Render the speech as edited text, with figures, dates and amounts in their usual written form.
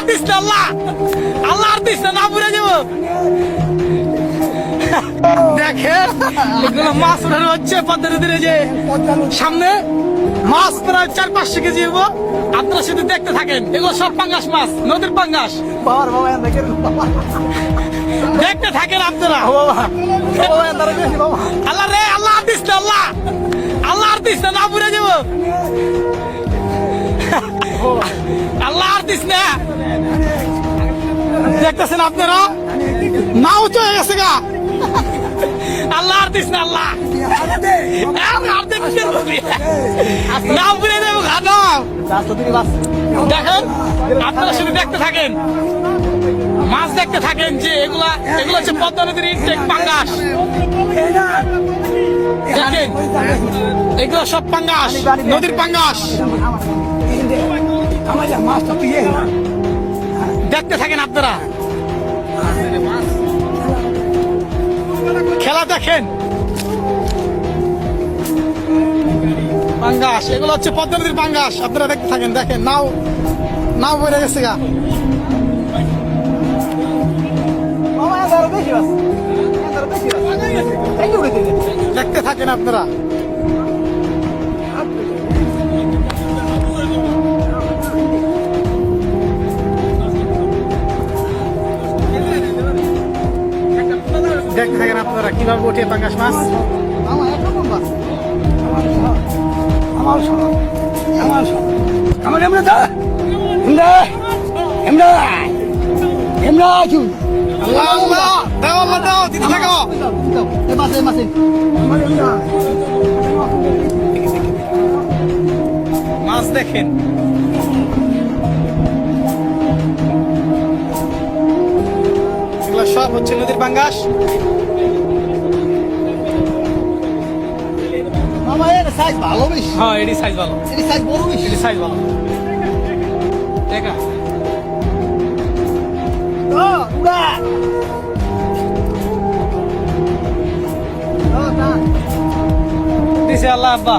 This না আল্লাহ, আল্লাহ আর this না, না পুড়ে যাবো। দেখে এগুলো মাছ ধরে হচ্ছে পদ্মা নদীর, যে সামনে মাছ প্রায় 400-500 কেজি হবো। আপনারা শুধু দেখতে থাকেন, এগুলো সব পাঙ্গাস মাছ, নদীর পাঙ্গাস। দেখতে থাকেন আপনারা। আল্লাহ রে, আল্লাহ আর দিস না আল্লাহ, আল্লাহ আর দিস না, না পুড়ে যাবো। আল্লাহ আর দিস না। দেখতেছেন আপনারা, নাও চলে গেছে গা। আল্লাহ আর দিস না আল্লাহ, নাও পুড়ে যাবো ঘাটা। দেখেন আপনারা শুধু দেখতে থাকেন, মাছ দেখতে থাকেন, যে এগুলো হচ্ছে পদ্মা নদীর ইনটেক পাঙ্গাস। দেখেন এগুলো সব পাঙ্গাস, নদীর পাঙ্গাস। দেখতে থাকেন আপনারা, খেলা দেখেন। পাঙ্গাস, এগুলো হচ্ছে পদ্মা নদীর পাঙ্গাস। আপনারা দেখতে থাকেন, দেখেন নাও, নাও বেড়ে গেছে গা। দেখতে থাকেন আপনারা। দেখতে থাকেন আপনারা কিভাবে ওঠে পাঙ্গাস মাছ। আল্লাহ আল্লাহ, দাও আল্লাহ দাও, দিতে থাকো। মাছ দেখেন, এগুলো সব হচ্ছে নদীর পাঙ্গাস। সাইজ ভালো বেশি। হ্যাঁ, এটি সাইজ ভালো, এটি সাইজ বড় বেশি। এটি সাইজ ভালো। দেখা দিছে আল্লাহ আব্বা।